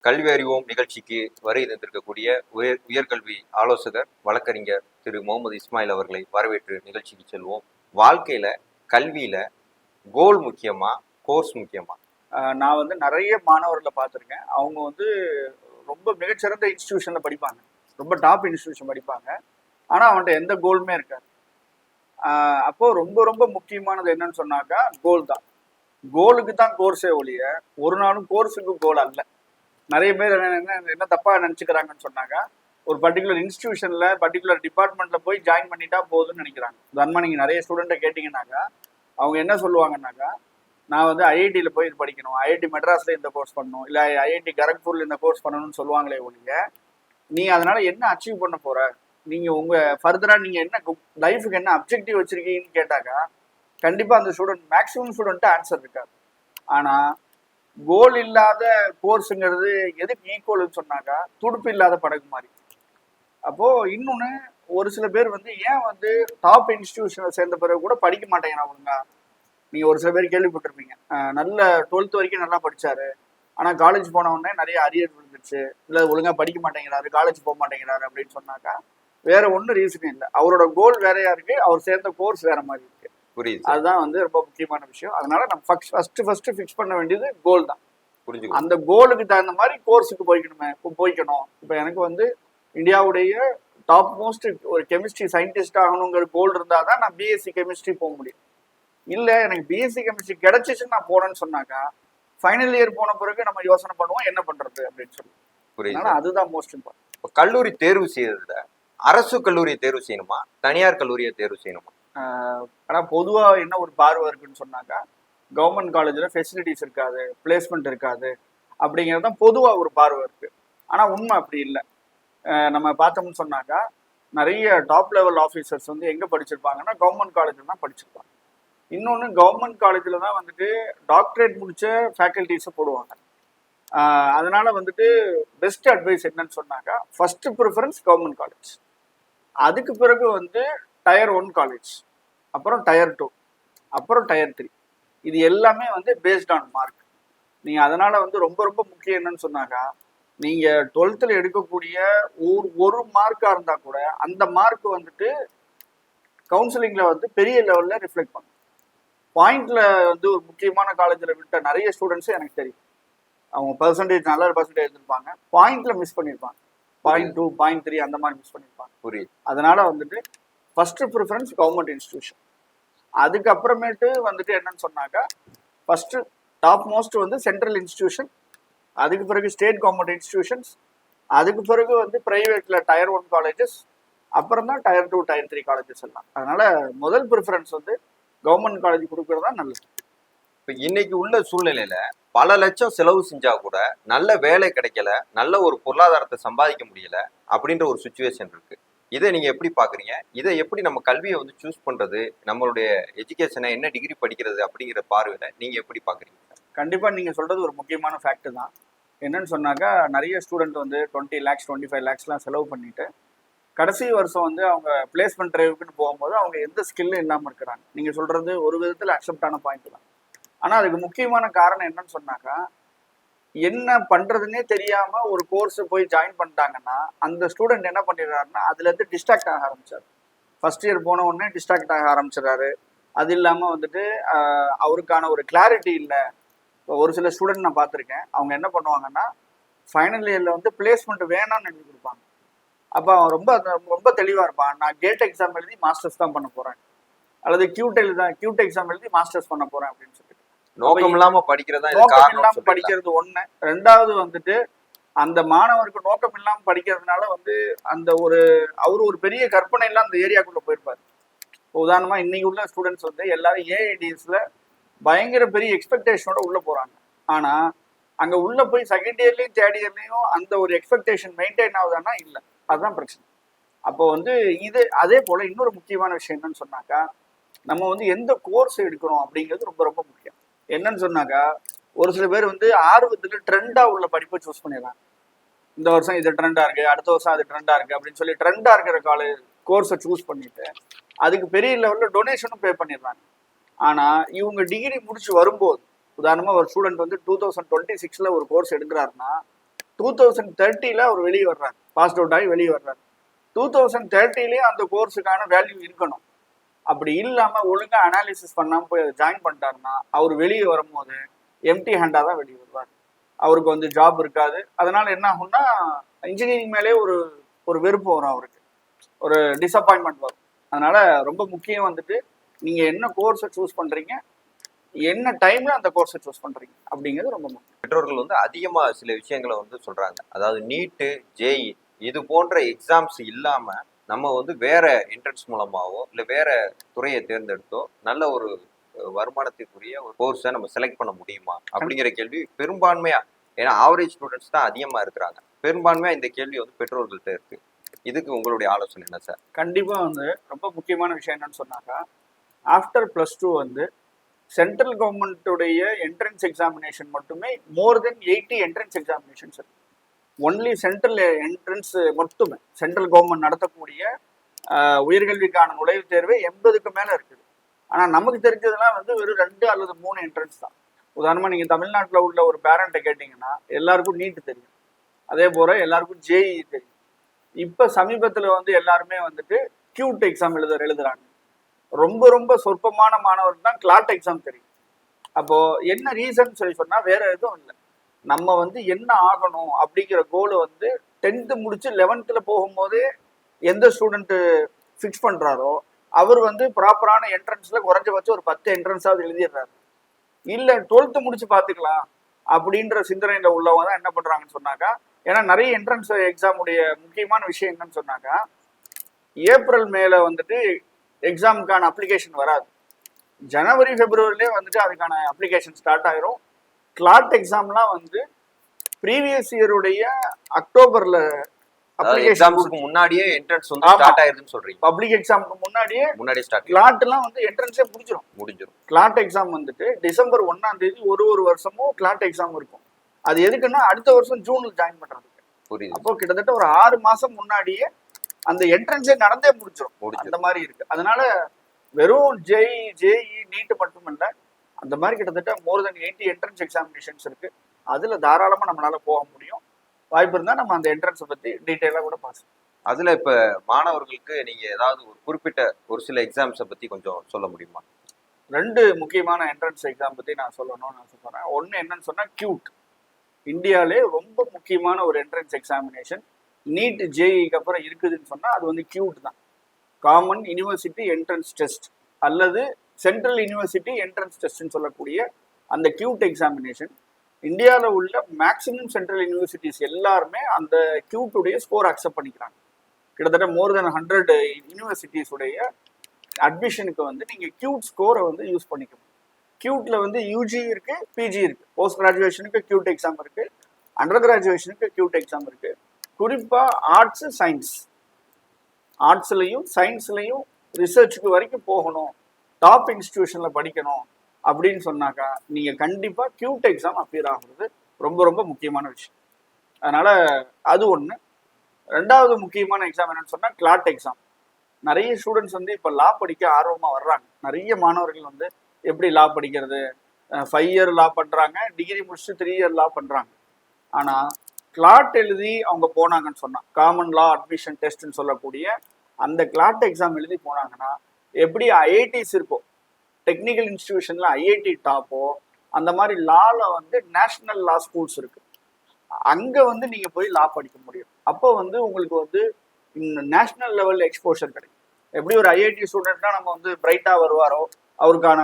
கல்வி அறிவோம் நிகழ்ச்சிக்கு வருகை தந்திருக்கக்கூடிய உயர்கல்வி ஆலோசகர் வழக்கறிஞர் திரு முகமது இஸ்மாயில் அவர்களை வரவேற்று நிகழ்ச்சிக்கு செல்வோம். வாழ்க்கையில கல்வியில கோல் முக்கியமா, கோர்ஸ் முக்கியமா? நான் வந்து நிறைய மாணவர்களை பார்த்துருக்கேன். அவங்க வந்து ரொம்ப மிகச்சிறந்த இன்ஸ்டிடியூஷன்ல படிப்பாங்க, ரொம்ப டாப் இன்ஸ்டிடியூஷன் படிப்பாங்க. ஆனா அவன்கிட்ட எந்த கோலுமே இருக்காது. அப்போ ரொம்ப ரொம்ப முக்கியமானது என்னன்னு சொன்னாக்கா கோல் தான். கோலுக்கு தான் கோர்ஸே ஒழிய ஒரு நாளும் கோர்ஸுக்கு கோல் அல்ல. நிறைய பேர் என்ன தப்பா நினைச்சுக்கிறாங்கன்னு சொன்னாக்கா, ஒரு பர்டிகுலர் இன்ஸ்டிடியூஷன்ல பர்டிகுலர் டிபார்ட்மெண்ட்ல போய் ஜாயின் பண்ணிட்டா போதும்னு நினைக்கிறாங்க. உதாரணமா நீங்க நிறைய ஸ்டூடெண்ட்டை கேட்டீங்கன்னாக்கா அவங்க என்ன சொல்லுவாங்கன்னாக்கா, நான் வந்து ஐஐடியில் போய் இது படிக்கணும், ஐஐடி மெட்ராஸ்ல இந்த கோர்ஸ் பண்ணணும், இல்லை ஐஐடி கரக்பூர்ல இந்த கோர்ஸ் பண்ணணும்னு சொல்லுவாங்களே ஒழிய, நீ அதனால என்ன அச்சீவ் பண்ண போற, நீங்க உங்க ஃபர்தரா நீங்க என்ன லைஃபுக்கு என்ன அப்ஜெக்டிவ் வச்சிருக்கீங்கன்னு கேட்டாக்கா கண்டிப்பா அந்த ஸ்டூடெண்ட் மேக்ஸிமம் ஸ்டூடெண்ட் ஆன்சர் இருக்காது. ஆனா கோல் இல்லாத கோர்ஸுங்கிறது எதுக்கு ஈக்குவல்னு சொன்னாக்கா துடுப்பு இல்லாத படகு மாதிரி. அப்போ இன்னொன்னு, ஒரு சில பேர் வந்து ஏன் வந்து டாப் இன்ஸ்டிடியூஷனை சேர்ந்த பிறகு கூட படிக்க மாட்டேங்கிறான் ஒழுங்கா. நீங்க ஒரு சில பேர் கேள்விப்பட்டிருப்பீங்க, நல்ல 12th வரைக்கும் நல்லா படிச்சாரு, ஆனா காலேஜ் போன உடனே நிறைய அரியர் விழுந்துருச்சு, இல்ல ஒழுங்கா படிக்க மாட்டேங்கிறாரு, காலேஜ் போக மாட்டேங்கிறாரு அப்படின்னு சொன்னாக்கா வேற ஒன்றும் ரீசன் இல்லை. அவரோட கோல் வேறையா இருக்கு, அவர் சேர்ந்த கோர்ஸ் வேற மாதிரி இருக்கு. புரியுது. அதுதான் வந்து ரொம்ப முக்கியமான விஷயம். அதனால நம்ம ஃபர்ஸ்ட் ஃபிக்ஸ் பண்ண வேண்டியது கோல் தான். புரிஞ்சு. அந்த கோலுக்கு தகுந்த மாதிரி கோர்ஸுக்கு போய்க்கணும். இப்போ எனக்கு வந்து இந்தியாவுடைய டாப் மோஸ்ட் ஒரு கெமிஸ்ட்ரி சயின்டிஸ்ட் ஆகணுங்கிற கோல் இருந்தால் தான் நான் பிஎஸ்சி கெமிஸ்ட்ரி போக முடியும். இல்லை எனக்கு பிஎஸ்சி கெமிஸ்ட்ரி கிடைச்சிச்சுன்னு நான் போனேன்னு சொன்னாக்கா ஃபைனல் இயர் போன பிறகு நம்ம யோசனை பண்ணுவோம் என்ன பண்றது அப்படின்னு சொல்லி. அதனால அதுதான் மோஸ்ட் இம்பார்ட்டன்ட். கல்லூரி தேர்வு செய்யறதுல அரசு கல்லூரியை தேர்வு செய்யணுமா, தனியார் கல்லூரியை தேர்வு செய்யணுமா? ஆனால் பொதுவாக என்ன ஒரு பார்வை இருக்குன்னு சொன்னாக்கா, கவர்மெண்ட் காலேஜில் ஃபெசிலிட்டிஸ் இருக்காது, பிளேஸ்மெண்ட் இருக்காது அப்படிங்கிறது தான் பொதுவாக ஒரு பார்வை இருக்கு. ஆனால் உண்மை அப்படி இல்லை. நம்ம பார்த்தோம்னு சொன்னாக்கா நிறைய டாப் லெவல் ஆஃபீஸர்ஸ் வந்து எங்கே படிச்சிருப்பாங்கன்னா கவர்மெண்ட் காலேஜில் தான் படிச்சிருப்பாங்க. இன்னொன்று, கவர்மெண்ட் காலேஜில் தான் வந்துட்டு டாக்டரேட் முடிச்ச ஃபேக்கல்டிஸை போடுவாங்க. அதனால வந்துட்டு பெஸ்ட் அட்வைஸ் என்னன்னு சொன்னாக்கா, ஃபர்ஸ்ட் ப்ரிஃபரன்ஸ் கவர்மெண்ட் காலேஜ், அதுக்கு பிறகு வந்து டயர் 1 காலேஜ், அப்புறம் டயர் 2, அப்புறம் டயர் 3. இது எல்லாமே வந்து பேஸ்ட் ஆன் மார்க். நீங்கள் அதனால வந்து ரொம்ப ரொம்ப முக்கியம் என்னன்னு சொன்னாக்கா, நீங்கள் 12th எடுக்கக்கூடிய ஒரு மார்க்காக இருந்தால் கூட அந்த மார்க் வந்துட்டு கவுன்சிலிங்கில் வந்து பெரிய லெவலில் ரிஃப்ளெக்ட் பண்ணும். பாயிண்ட்ல வந்து ஒரு முக்கியமான காலேஜில் விட்ட நிறைய ஸ்டூடெண்ட்ஸு எனக்கு தெரியும். அவங்க பர்சன்டேஜ் நல்ல பர்சன்டேஜ் எடுத்திருப்பாங்க, பாயிண்ட்ல மிஸ் பண்ணியிருப்பாங்க, 0.2 0.3 அந்த மாதிரி மிஸ் பண்ணியிருப்பாங்க. புரியுது. அதனால வந்துட்டு ஃபர்ஸ்ட் ப்ரிஃபரன்ஸ் கவர்மெண்ட் இன்ஸ்டிடியூஷன். அதுக்கப்புறமேட்டு வந்துட்டு என்னன்னு சொன்னாக்கா ஃபர்ஸ்ட் டாப் மோஸ்ட் வந்து சென்ட்ரல் இன்ஸ்டிடியூஷன், அதுக்கு பிறகு ஸ்டேட் கவர்மெண்ட் இன்ஸ்டிடியூஷன்ஸ், அதுக்கு பிறகு வந்து பிரைவேட்ல டயர் 1 காலேஜஸ், அப்புறம் தான் டயர் 2 டயர் 3 காலேஜஸ் எல்லாம். அதனால முதல் ப்ரிஃபரன்ஸ் வந்து கவர்மெண்ட் காலேஜ் கொடுக்கறது தான் நல்லது. இப்போ இன்னைக்கு உள்ள சூழ்நிலையில பல லட்சம் செலவு செஞ்சா கூட நல்ல வேலை கிடைக்கல, நல்ல ஒரு பொருளாதாரத்தை சம்பாதிக்க முடியல அப்படின்ற ஒரு சுச்சுவேஷன் இருக்கு. இதை நீங்க எப்படி பாக்குறீங்க? இதை எப்படி நம்ம கல்வியை வந்து சூஸ் பண்றது, நம்மளுடைய எஜுகேஷனை என்ன டிகிரி படிக்கிறது அப்படிங்கிற பார்வையில நீங்க எப்படி பாக்குறீங்க? கண்டிப்பா நீங்க சொல்றது ஒரு முக்கியமான ஃபேக்ட் தான். என்னன்னு சொன்னாக்கா, நிறைய ஸ்டூடெண்ட் வந்து 20 lakhs 25 lakhsலாம் செலவு பண்ணிட்டு கடைசி வருஷம் வந்து அவங்க பிளேஸ்மெண்ட் டிரைவுக்குன்னு போகும்போது அவங்க எந்த ஸ்கில்லும் இல்லாமல் இருக்கிறாங்க. நீங்க சொல்றது ஒரு விதத்தில் அக்செப்டான பாயிண்ட் தான். ஆனா அதுக்கு முக்கியமான காரணம் என்னன்னு சொன்னாக்கா, என்ன பண்றதுன்னே தெரியாம ஒரு கோர்ஸ் போய் ஜாயின் பண்ணிட்டாங்கன்னா அந்த ஸ்டூடெண்ட் என்ன பண்ணிடுறாருன்னா அதுல இருந்து டிஸ்ட்ராக்ட் ஆக ஆரம்பிச்சாரு. ஃபர்ஸ்ட் இயர் போன உடனே டிஸ்ட்ராக்ட் ஆக ஆரம்பிச்சிடறாரு. அது இல்லாம வந்துட்டு அவருக்கான ஒரு கிளாரிட்டி இல்லை. இப்போ ஒரு சில ஸ்டூடெண்ட் நான் பார்த்துருக்கேன், அவங்க என்ன பண்ணுவாங்கன்னா ஃபைனல் இயர்ல வந்து பிளேஸ்மெண்ட் வேணாம்னு எழுதி கொடுப்பாங்க. அப்போ அவன் ரொம்ப ரொம்ப தெளிவா இருப்பான், நான் கேட் எக்ஸாம் எழுதி மாஸ்டர்ஸ் தான் பண்ண போறேன், அல்லது கியூட் எக்ஸாம் எழுதி மாஸ்டர்ஸ் பண்ண போறேன் அப்படின்னு சொல்லிட்டு நோக்கம் இல்லாம படிக்கிறதா, நோக்கம் இல்லாம படிக்கிறது ஒண்ணு. ரெண்டாவது வந்துட்டு அந்த மாணவருக்கு நோக்கம் இல்லாம படிக்கிறதுனால வந்து அந்த அவரு ஒரு பெரிய கற்பனை எல்லாம் அந்த ஏரியாக்குள்ள போயிருப்பாரு. உதாரணமா இன்னைக்கு உள்ள ஸ்டூடெண்ட்ஸ் வந்து எல்லாரும் ஏஐடிஎஸ்ல பயங்கர பெரிய எக்ஸ்பெக்டேஷனோட உள்ள போறாங்க. ஆனா அங்க உள்ள போய் செகண்ட் இயர்லயும் தேர்ட் இயர்லயும் அந்த ஒரு எக்ஸ்பெக்டேஷன் மெயின்டைன் ஆகுதானா இல்லை, அதுதான் பிரச்சனை. அப்போ வந்து இது அதே போல இன்னொரு முக்கியமான விஷயம் என்னன்னு சொன்னாக்கா, நம்ம வந்து எந்த கோர்ஸ் எடுக்கிறோம் அப்படிங்கிறது ரொம்ப ரொம்ப முக்கியம். என்னன்னு சொன்னாக்கா, ஒரு சில பேர் வந்து ஆர்வத்துக்கு ட்ரெண்டா உள்ள படிப்பை சூஸ் பண்ணிடுறாங்க. இந்த வருஷம் இது ட்ரெண்டா இருக்கு, அடுத்த வருஷம் அது ட்ரெண்டா இருக்கு அப்படின்னு சொல்லி ட்ரெண்டா இருக்கிற கோர்ஸை சூஸ் பண்ணிட்டு அதுக்கு பெரிய லெவல்ல டொனேஷனும் பே பண்ணிடுறாங்க. ஆனா இவங்க டிகிரி முடிச்சு வரும்போது, உதாரணமா ஒரு ஸ்டூடெண்ட் வந்து 2026 ஒரு கோர்ஸ் எடுக்கிறாருன்னா 2030 அவர் வெளியே வர்றாரு, பாஸ் அவுட் ஆகி வெளியே வர்றாரு. 2030 அந்த கோர்ஸுக்கான வேல்யூ இருக்கணும். அப்படி இல்லாம ஒழுங்கா அனாலிசிஸ் பண்ணாம போய் அதை ஜாயின் பண்ணிட்டாருன்னா அவர் வெளியே வரும்போது எம்டி ஹேண்டா தான் வெளியே வருவார். அவருக்கு வந்து ஜாப் இருக்காது. அதனால என்ன ஆகும்னா இன்ஜினியரிங் மேலே ஒரு ஒரு வெறுப்பு வரும், அவருக்கு ஒரு டிசப்பாயின்மெண்ட் வரும். அதனால ரொம்ப முக்கியம் வந்துட்டு நீங்க என்ன கோர்ஸை சூஸ் பண்றீங்க, என்ன டைம்ல அந்த கோர்ஸை சூஸ் பண்றீங்க அப்படிங்கிறது ரொம்ப முக்கியம். பெற்றோர்கள் வந்து அதிகமா சில விஷயங்களை வந்து சொல்றாங்க. அதாவது நீட்டு, ஜேஇ இது போன்ற எக்ஸாம்ஸ் இல்லாம நம்ம வந்து வேற என்ட்ரன்ஸ் மூலமாவோ இல்ல வேற துறையை தேர்ந்தெடுத்தோ நல்ல ஒரு வருமானத்திற்குரிய ஒரு கோர்ஸை நம்ம செலக்ட் பண்ண முடியுமா அப்படிங்கிற கேள்வி பெரும்பான்மையா, ஏன்னா ஆவரேஜ் ஸ்டூடெண்ட்ஸ் தான் அதிகமா இருக்கிறாங்க, பெரும்பான்மையா இந்த கேள்வி வந்து பெற்றோர்கள்ட்ட இருக்கு. இதுக்கு உங்களுடைய ஆலோசனை என்ன சார்? கண்டிப்பா வந்து ரொம்ப முக்கியமான விஷயம் என்னன்னு சொன்னாக்கா, ஆஃப்டர் +2 வந்து சென்ட்ரல் கவர்மெண்ட்டுடைய என்ட்ரன்ஸ் எக்ஸாமினேஷன் மட்டுமே மோர் தென் 80 என்ட்ரன்ஸ் எக்ஸாமினேஷன்ஸ் இருக்கு. ஒன்லி சென்ட்ரல் என்ட்ரன்ஸ் மட்டுமே சென்ட்ரல் கவர்மெண்ட் நடத்தக்கூடிய உயர்கல்விக்கான நுழைவுத் தேர்வு 80க்கு மேல இருக்குது. ஆனா நமக்கு தெரிஞ்சதெல்லாம் வந்து வெறும் 2 அல்லது 3 என்ட்ரன்ஸ் தான். உதாரணமா நீங்க தமிழ்நாட்டில் உள்ள ஒரு பேரண்ட்டை கேட்டீங்கன்னா எல்லாருக்கும் நீட் தெரியும், அதே போல எல்லாருக்கும் ஜேஇ தெரியும். இப்ப சமீபத்துல வந்து எல்லாருமே வந்துட்டு கியூட் எக்ஸாம் எழுதுறாங்க. ரொம்ப ரொம்ப சொற்பமான மாணவருக்கு தான் கிளாட் எக்ஸாம் தெரியும். அப்போ என்ன ரீசன் சொல்லி சொன்னா வேற எதுவும் இல்லை, நம்ம வந்து என்ன ஆகணும் அப்படிங்கிற கோலை வந்து 10th முடிச்சு 11th போகும்போதே எந்த ஸ்டூடெண்ட் ஃபிக்ஸ் பண்றாரோ அவர் வந்து ப்ராப்பரான என்ட்ரன்ஸ்ல குறைஞ்சபட்சம் ஒரு 10 என்ட்ரன்ஸாவது எழுதிடுறாரு. இல்ல 12th முடிச்சு பாத்துக்கலாம் அப்படின்ற சிந்தனையில உள்ளவங்க தான் என்ன பண்றாங்கன்னு சொன்னாக்கா, ஏன்னா நிறைய என்ட்ரன்ஸ் எக்ஸாம் உடைய முக்கியமான விஷயம் என்னன்னு சொன்னாக்கா, ஏப்ரல் மேல வந்துட்டு எக்ஸாமுக்கான அப்ளிகேஷன் வராது, ஜனவரி பிப்ரவரிலே வந்துட்டு அதுக்கான அப்ளிகேஷன் ஸ்டார்ட் ஆயிரும். கிளாட் எக்ஸாம்லாம் வந்து ப்ரீவியஸ் இயருடைய அக்டோபர்ல எக்ஸாம்ஸ்க்கு முன்னாடியே என்ட்ரன்ஸ் வந்து ஸ்டார்ட் ஆயிருதுன்னு சொல்றீங்க. பப்ளிக் எக்ஸாமுக்கு முன்னாடியே ஸ்டார்ட். கிளாட் எல்லாம் வந்து என்ட்ரன்ஸே முடிஞ்சிடும். கிளாட் எக்ஸாம் வந்துட்டு டிசம்பர் 1ஆம் தேதி ஒரு வருஷமும் கிளாட் எக்ஸாம் இருக்கும். அது எதுக்குன்னா அடுத்த வருஷம் ஜூன்ல ஜாயின் பண்றதுக்கு. புரியுது. அப்போ கிட்டத்தட்ட ஒரு 6 மாசம் முன்னாடியே அந்த என்ட்ரன்ஸே நடந்தே முடிச்சிடும். அந்த மாதிரி இருக்கு. அதனால வெறும் ஜேஇ நீட் மட்டுமல்ல, அந்த மாதிரி கிட்டத்தட்ட மோர் தென் 80 என்ட்ரன்ஸ் எக்ஸாமினேஷன்ஸ் இருக்கு. அதுல தாராளமா நம்மளால போக முடியும். வாய்ப்பு இருந்தா நம்ம அந்த என்ட்ரன்ஸை பத்தி டீட்டெயிலா கூட பார்க்கலாம். அதுல இப்ப மாணவர்களுக்கு நீங்க ஏதாவது ஒரு குறிப்பிட்ட ஒரு சில எக்ஸாம்ஸை பத்தி கொஞ்சம் சொல்ல முடியுமா? 2 முக்கியமான என்ட்ரன்ஸ் எக்ஸாம் பத்தி நான் சொல்லணும்னு சொல்றேன். ஒன்னு என்னன்னு சொன்னா கியூட், இந்தியாவிலே ரொம்ப முக்கியமான ஒரு என்ட்ரன்ஸ் எக்ஸாமினேஷன். நீட் ஜேஇக்கு அப்புறம் இருக்குதுன்னு சொன்னா அது வந்து கியூட் தான். காமன் யூனிவர்சிட்டி என்ட்ரன்ஸ் டெஸ்ட் அல்லது சென்ட்ரல் யூனிவர்சிட்டி என்ட்ரன்ஸ் டெஸ்ட்னு சொல்லக்கூடிய அந்த கியூட் எக்ஸாமினேஷன் இந்தியாவில் உள்ள மேக்சிமம் சென்ட்ரல் யூனிவர்சிட்டிஸ் எல்லாருமே அந்த கியூட்டுடைய ஸ்கோர் அக்செப்ட் பண்ணிக்கிறாங்க. கிட்டத்தட்ட மோர் தென் 100 யூனிவர்சிட்டிஸ் உடைய அட்மிஷனுக்கு வந்து நீங்க கியூட் ஸ்கோரை வந்து யூஸ் பண்ணிக்கணும். கியூட்ல வந்து யூஜி இருக்கு, பிஜி இருக்கு. போஸ்ட் கிராஜுவேஷனுக்கு கியூட் எக்ஸாம் இருக்கு, அண்டர் கிராஜுவேஷனுக்கு கியூட் எக்ஸாம் இருக்கு. குறிப்பா ஆர்ட்ஸ் சயின்ஸ், ஆர்ட்ஸ்லையும் சயின்ஸ்லையும் ரிசர்ச்சுக்கு வரைக்கும் போகணும், டாப் இன்ஸ்டிடியூஷன்ல படிக்கணும் அப்படின்னு சொன்னாக்கா நீங்க கண்டிப்பா கியூட் எக்ஸாம் அப்பியர் ஆகுறது ரொம்ப ரொம்ப முக்கியமான விஷயம். அதனால அது ஒண்ணு. 2வது முக்கியமான எக்ஸாம் என்னன்னு சொன்னா கிளாட் எக்ஸாம். நிறைய ஸ்டூடெண்ட்ஸ் வந்து இப்ப லா படிக்க ஆர்வமா வர்றாங்க. நிறைய மாணவர்கள் வந்து எப்படி லா படிக்கிறது, 5 இயர் லா பண்றாங்க, டிகிரி முடிச்சுட்டு 3 இயர் லா பண்றாங்க. ஆனா கிளாட் எழுதி அவங்க போனாங்கன்னு சொன்னா, காமன் லா அட்மிஷன் டெஸ்ட்னு சொல்லக்கூடிய அந்த கிளாட் எக்ஸாம் எழுதி போனாங்கன்னா எப்படி ஐஐடிஸ் இருக்கும், டெக்னிக்கல் இன்ஸ்டிடியூஷன்ல ஐஐடி டாப்போ அந்த மாதிரி லால வந்து நேஷனல் லா ஸ்கூல்ஸ் இருக்கு, அங்க வந்து நீங்க போய் லா படிக்க முடியும். அப்போ வந்து உங்களுக்கு வந்து நேஷனல் லெவல் எக்ஸ்போஷர் கிடைக்கும். எப்படி ஒரு ஐஐடி ஸ்டூடெண்ட்னா நம்ம வந்து பிரைட்டா வருவாரோ, அவருக்கான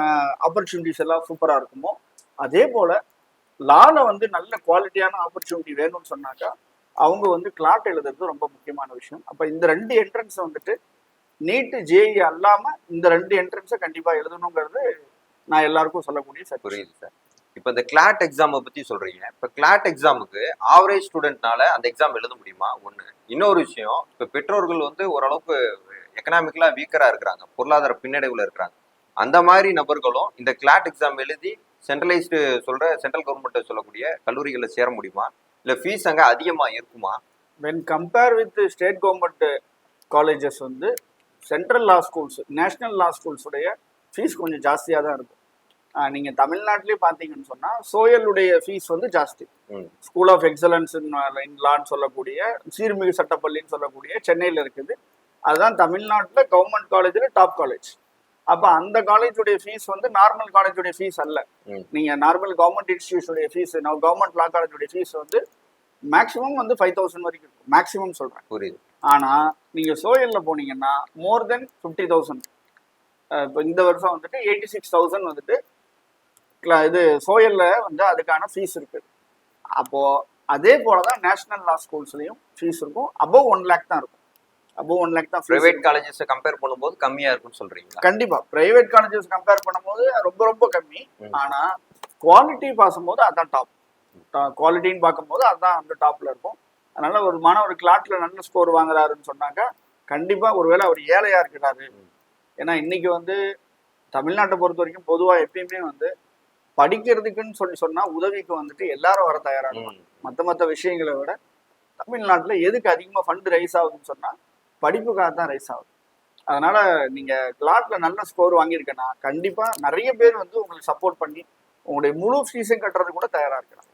ஆப்பர்ச்சுனிட்டிஸ் எல்லாம் சூப்பரா இருக்குமோ, அதே போல லால வந்து நல்ல குவாலிட்டியான ஆப்பர்ச்சுனிட்டி வேணும்னு சொன்னாக்கா அவங்க வந்து கிளாட் எழுதுறது ரொம்ப முக்கியமான விஷயம். அப்ப இந்த 2 என்ட்ரன்ஸ் வந்துட்டு நீட் ஜேஇ அல்லாம இந்த 2 என்ட்ரன்ஸை கண்டிப்பா எழுதணுங்கிறது நான் எல்லாருக்கும் சொல்லக்கூடிய சார். புரியுது சார். இப்ப இந்த கிளாட் எக்ஸாமை பத்தி சொல்றீங்க. இப்ப கிளாட் எக்ஸாமுக்கு ஆவரேஜ் ஸ்டூடெண்ட்னால அந்த எக்ஸாம் எழுத முடியுமா? ஒண்ணு. இன்னொரு விஷயம், இப்ப பெற்றோர்கள் வந்து ஓரளவுக்கு எக்கனாமிக்கலா வீக்கரா இருக்கிறாங்க, பொருளாதார பின்னடைவுல இருக்கிறாங்க. அந்த மாதிரி நபர்களும் இந்த கிளாட் எக்ஸாம் எழுதி சென்ட்ரலைஸ்டு சென்ட்ரல் கவர்மெண்ட் சொல்லக்கூடிய கல்லூரிகளில் சேர முடியுமா? இல்ல ஃபீஸ் அங்க அதிகமா இருக்குமா? When compare with state government colleges வந்து central law schools, national law schools உடைய ஃபீஸ் கொஞ்சம் ஜாஸ்தியாக தான் இருக்கும். நீங்க தமிழ்நாட்டிலே பாத்தீங்கன்னு சொன்னா சோயலுடைய ஃபீஸ் வந்து ஜாஸ்தி. ம். ஸ்கூல் ஆஃப் எக்ஸலன்ஸ் இன் லான்னு சொல்லக்கூடிய சீர்மிகு சட்டப்பள்ளின்னு சொல்லக்கூடிய சென்னையில இருக்குது. அதுதான் தமிழ்நாட்டுல கவர்மெண்ட் காலேஜ்ல டாப் காலேஜ். அப்ப அந்த காலேஜுடைய ஃபீஸ் வந்து நார்மல் காலேஜுடைய ஃபீஸ் அல்ல. ம். நீங்க நார்மல் கவர்மெண்ட் இன்ஸ்டிடியூஷனுடைய ஃபீஸ், கவர்மெண்ட் லா காலேஜுடைய ஃபீஸ் வந்து மேக்ஸிமம் வந்து 5,000 வரைக்கும் இருக்கும். மேக்ஸிமம் சொல்றேன். புரியுது. ஆனா நீங்க சோயல்ல போனீங்கன்னா மோர் தென் 50,000. இப்போ இந்த வருஷம் வந்துட்டு 86,000 வந்துட்டு இது சோயல்ல வந்து அதுக்கான ஃபீஸ் இருக்கு. அப்போ அதே போலதான் நேஷனல் லா ஸ்கூல்ஸ்லயும் ஃபீஸ் இருக்கும். அபவ் 1 lakh தான் இருக்கும். அபவ் 1 lakh தான். பிரைவேட் காலேஜஸ் கம்பேர் பண்ணும்போது கம்மியா இருக்குன்னு சொல்றீங்களா? கண்டிப்பா பிரைவேட் காலேஜஸ் கம்பேர் பண்ணும்போது ரொம்ப ரொம்ப கம்மி. ஆனா குவாலிட்டி பார்க்கும்போது அதான் டாப். குவாலிட்டின்னு பார்க்கும்போது அதான் வந்து டாப்ல இருக்கும். அதனால ஒரு மாணவர் கிளாட்ல நல்ல ஸ்கோர் வாங்குறாருன்னு சொன்னாக்க கண்டிப்பா ஒருவேளை அவர் ஏழையா இருக்கிறாரு. ஏன்னா இன்னைக்கு வந்து தமிழ்நாட்டை பொறுத்த வரைக்கும் பொதுவா எப்பயுமே வந்து படிக்கிறதுக்குன்னு சொன்னா உதவிக்கு வந்துட்டு எல்லாரும் வர தயாராகும். மற்ற விஷயங்களை விட தமிழ்நாட்டுல எதுக்கு அதிகமா ஃபண்ட் ரைஸ் ஆகுதுன்னு சொன்னா படிப்புக்காக தான் ரைஸ் ஆகுது. அதனால நீங்க கிளாட்ல நல்ல ஸ்கோர் வாங்கியிருக்கேன்னா கண்டிப்பா நிறைய பேர் வந்து உங்களுக்கு சப்போர்ட் பண்ணி உங்களுடைய முழு ஃபீஸையும் கட்டுறது கூட தயாரா இருக்கிறாங்க.